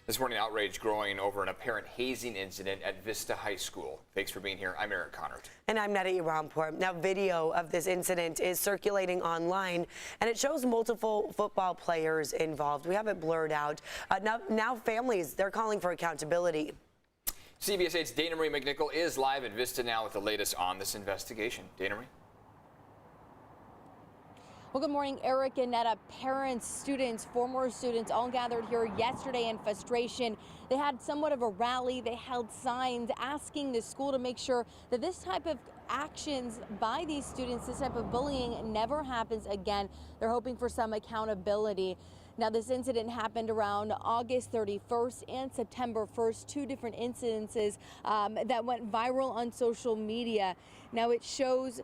This morning, outrage growing over an apparent hazing incident at Vista High School. Thanks for being here. I'm Eric Connard. And I'm Netta Irampour. Now, video of this incident is circulating online, and it shows multiple football players involved. We have it blurred out. Now families, they're calling for accountability. CBS 8's Dana Marie McNichol is live at Vista now with the latest on this investigation. Dana Marie? Well, good morning, Eric and Netta. Parents, students, former students all gathered here yesterday in frustration. They had somewhat of a rally. They held signs asking the school to make sure that this type of actions by these students, this type of bullying never happens again. They're hoping for some accountability. Now, this incident happened around August 31st and September 1st, two different incidences that went viral on social media. Now, it shows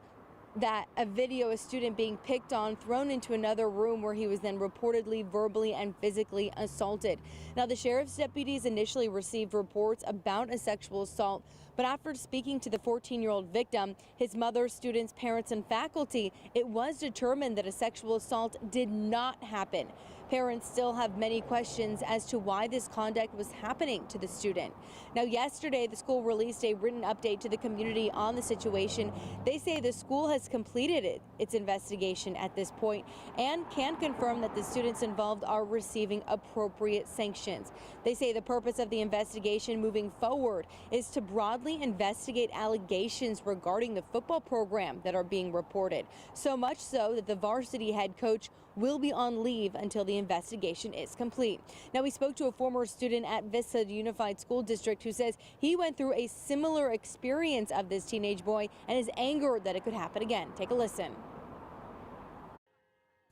that a video, a student being picked on, thrown into another room where he was then reportedly verbally and physically assaulted. Now, the sheriff's deputies initially received reports about a sexual assault, but after speaking to the 14-year-old victim, his mother, students, parents, and faculty, it was determined that a sexual assault did not happen. Parents still have many questions as to why this conduct was happening to the student. Now, yesterday, the school released a written update to the community on the situation. They say the school has completed its investigation at this point and can confirm that the students involved are receiving appropriate sanctions. They say the purpose of the investigation moving forward is to broadly investigate allegations regarding the football program that are being reported. So much so that the varsity head coach will be on leave until the investigation is complete. Now, we spoke to a former student at Vista Unified School District who says he went through a similar experience of this teenage boy and is angered that it could happen again. Take a listen.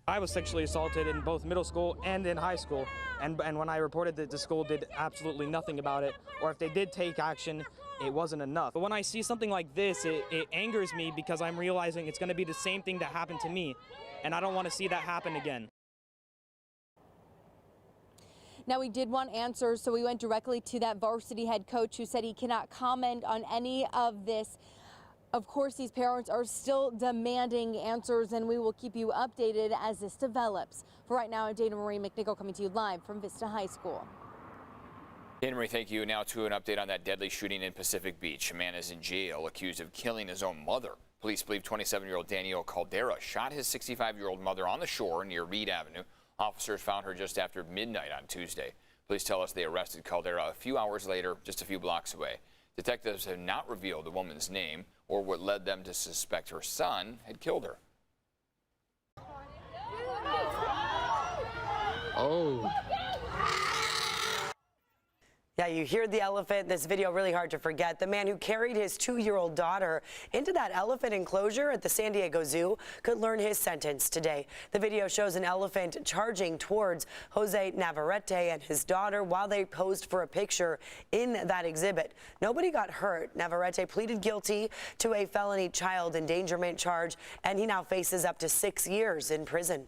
I was sexually assaulted in both middle school and in high school, and when I reported that the school did absolutely nothing about it, or if they did take action, it wasn't enough. But when I see something like this, it angers me because I'm realizing it's going to be the same thing that happened to me, and I don't want to see that happen again. Now, we did want answers, so we went directly to that varsity head coach who said he cannot comment on any of this. Of course, these parents are still demanding answers, and we will keep you updated as this develops. For right now, I'm Dana Marie McNichol coming to you live from Vista High School. Dana Marie, thank you. Now to an update on that deadly shooting in Pacific Beach. A man is in jail accused of killing his own mother. Police believe 27-year-old Daniel Caldera shot his 65-year-old mother on the shore near Reed Avenue. Officers found her just after midnight on Tuesday. Police tell us they arrested Caldera a few hours later, just a few blocks away. Detectives have not revealed the woman's name or what led them to suspect her son had killed her. Oh. Yeah, you hear the elephant. This video really hard to forget. The man who carried his 2-year-old daughter into that elephant enclosure at the San Diego Zoo could learn his sentence today. The video shows an elephant charging towards Jose Navarrete and his daughter while they posed for a picture in that exhibit. Nobody got hurt. Navarrete pleaded guilty to a felony child endangerment charge, and he now faces up to 6 years in prison.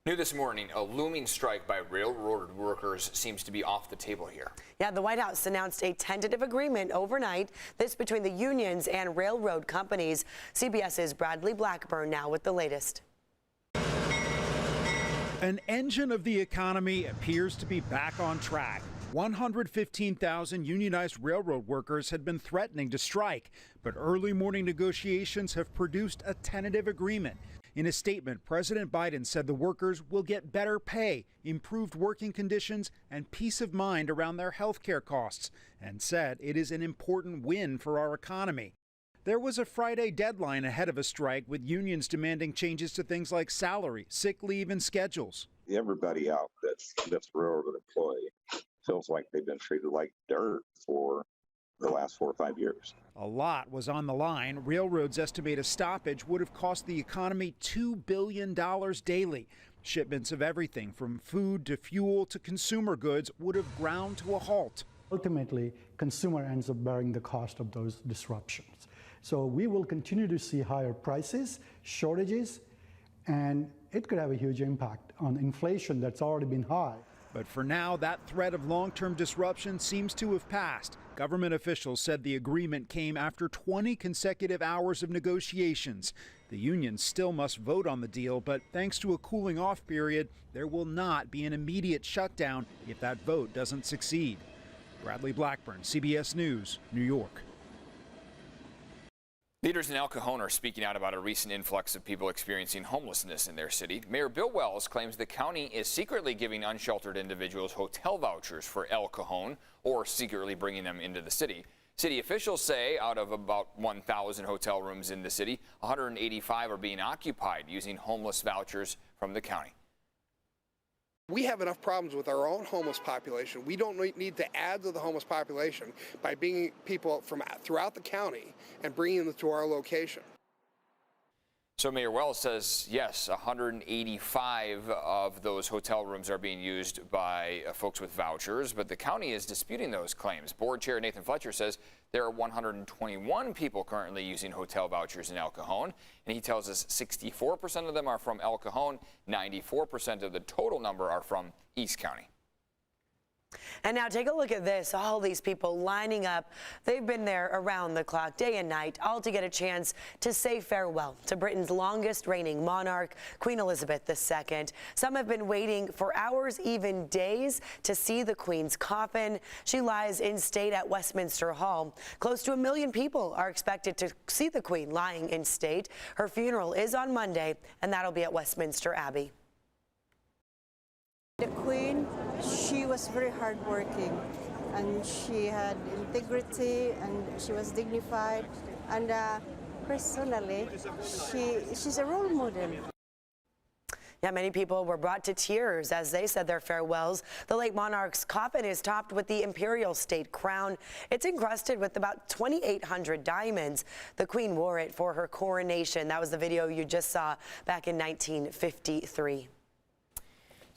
New this morning, a looming strike by railroad workers seems to be off the table here. Yeah, the White House announced a tentative agreement overnight, this between the unions and railroad companies. CBS's Bradley Blackburn now with the latest. An engine of the economy appears to be back on track. 115,000 unionized railroad workers had been threatening to strike, but early morning negotiations have produced a tentative agreement. In a statement, President Biden said the workers will get better pay, improved working conditions, and peace of mind around their health care costs, and said it is an important win for our economy. There was a Friday deadline ahead of a strike, with unions demanding changes to things like salary, sick leave, and schedules. Everybody out that's a railroad employee feels like they've been treated like dirt for the last 4 or 5 years. A lot was on the line. Railroads estimate a stoppage would have cost the economy $2 billion daily. Shipments of everything from food to fuel to consumer goods would have ground to a halt. Ultimately, consumer ends up bearing the cost of those disruptions. So we will continue to see higher prices, shortages, and it could have a huge impact on inflation that's already been high. But for now, that threat of long-term disruption seems to have passed. Government officials said the agreement came after 20 consecutive hours of negotiations. The union still must vote on the deal, but thanks to a cooling off period, there will not be an immediate shutdown if that vote doesn't succeed. Bradley Blackburn, CBS News, New York. Leaders in El Cajon are speaking out about a recent influx of people experiencing homelessness in their city. Mayor Bill Wells claims the county is secretly giving unsheltered individuals hotel vouchers for El Cajon or secretly bringing them into the city. City officials say out of about 1,000 hotel rooms in the city, 185 are being occupied using homeless vouchers from the county. We have enough problems with our own homeless population. We don't need to add to the homeless population by bringing people from throughout the county and bringing them to our location. So Mayor Wells says, yes, 185 of those hotel rooms are being used by folks with vouchers, but the county is disputing those claims. Board Chair Nathan Fletcher says there are 121 people currently using hotel vouchers in El Cajon, and he tells us 64% of them are from El Cajon, 94% of the total number are from East County. And now take a look at this. All these people lining up. They've been there around the clock, day and night, all to get a chance to say farewell to Britain's longest reigning monarch, Queen Elizabeth II. Some have been waiting for hours, even days, to see the Queen's coffin. She lies in state at Westminster Hall. Close to 1 million people are expected to see the Queen lying in state. Her funeral is on Monday, and that'll be at Westminster Abbey. The Queen, she was very hardworking, and she had integrity, and she was dignified, and personally, she's a role model. Yeah, many people were brought to tears as they said their farewells. The late monarch's coffin is topped with the imperial state crown. It's encrusted with about 2,800 diamonds. The Queen wore it for her coronation. That was the video you just saw back in 1953.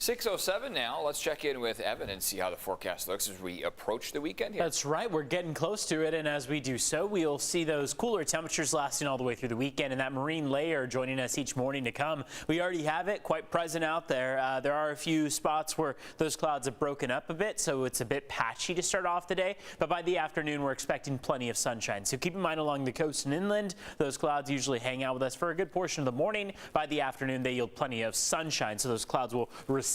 6:07 now. Let's check in with Evan and see how the forecast looks as we approach the weekend here. That's right. We're getting close to it, and as we do so, we'll see those cooler temperatures lasting all the way through the weekend, and that marine layer joining us each morning to come. We already have it quite present out there. There are a few spots where those clouds have broken up a bit, so it's a bit patchy to start off the day, but by the afternoon, we're expecting plenty of sunshine. So keep in mind along the coast and inland, those clouds usually hang out with us for a good portion of the morning. By the afternoon, they yield plenty of sunshine, so those clouds will recede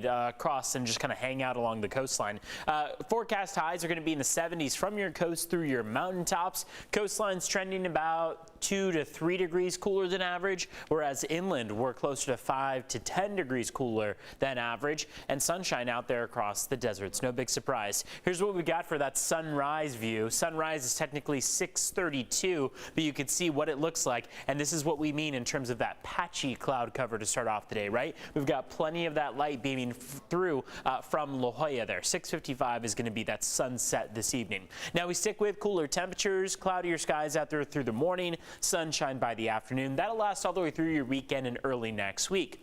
across and just kind of hang out along the coastline. Forecast highs are going to be in the 70s from your coast through your mountaintops. Coastlines trending about 2 to 3 degrees cooler than average, whereas inland we're closer to 5 to 10 degrees cooler than average, and sunshine out there across the deserts. No big surprise. Here's what we got for that sunrise view. Sunrise is technically 6:32, but you can see what it looks like, and this is what we mean in terms of that patchy cloud cover to start off the day, right? We've got plenty of that light beaming through from La Jolla there. 6:55 is going to be that sunset this evening. Now we stick with cooler temperatures, cloudier skies out there through the morning, sunshine by the afternoon. That'll last all the way through your weekend and early next week.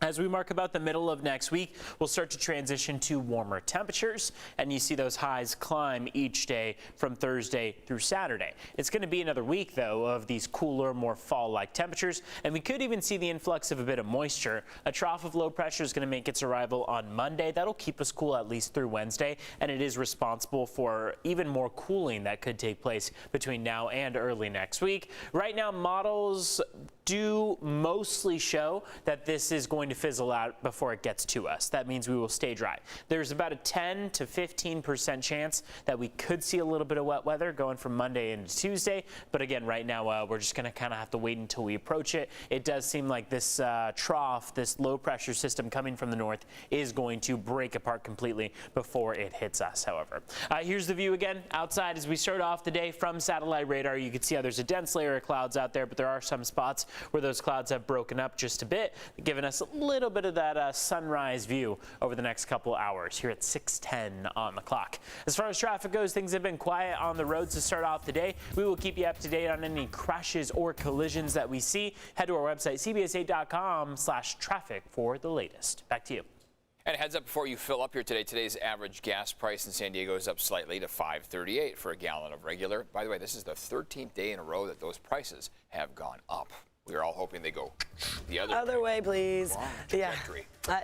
As we mark about the middle of next week, we'll start to transition to warmer temperatures, and you see those highs climb each day from Thursday through Saturday. It's going to be another week, though, of these cooler, more fall-like temperatures, and we could even see the influx of a bit of moisture. A trough of low pressure is going to make its arrival on Monday. That'll keep us cool at least through Wednesday, and it is responsible for even more cooling that could take place between now and early next week. Right now, models do mostly show that this is going to fizzle out before it gets to us. That means we will stay dry. There's about a 10 to 15% chance that we could see a little bit of wet weather going from Monday into Tuesday. But again, right now, we're just going to kind of have to wait until we approach it. It does seem like this trough, this low pressure system coming from the north is going to break apart completely before it hits us, however. Here's the view again outside as we start off the day from satellite radar. You can see how there's a dense layer of clouds out there, but there are some spots where those clouds have broken up just a bit, giving us a little bit of that sunrise view over the next couple hours here at 6:10 on the clock. As far as traffic goes, things have been quiet on the roads to start off the day. We will keep you up to date on any crashes or collisions that we see. Head to our website, cbs8.com/traffic for the latest. Back to you. And heads up before you fill up here today, today's average gas price in San Diego is up slightly to $5.38 for a gallon of regular. By the way, this is the 13th day in a row that those prices have gone up. We are all hoping they go the other way, please. Wrong trajectory. Yeah.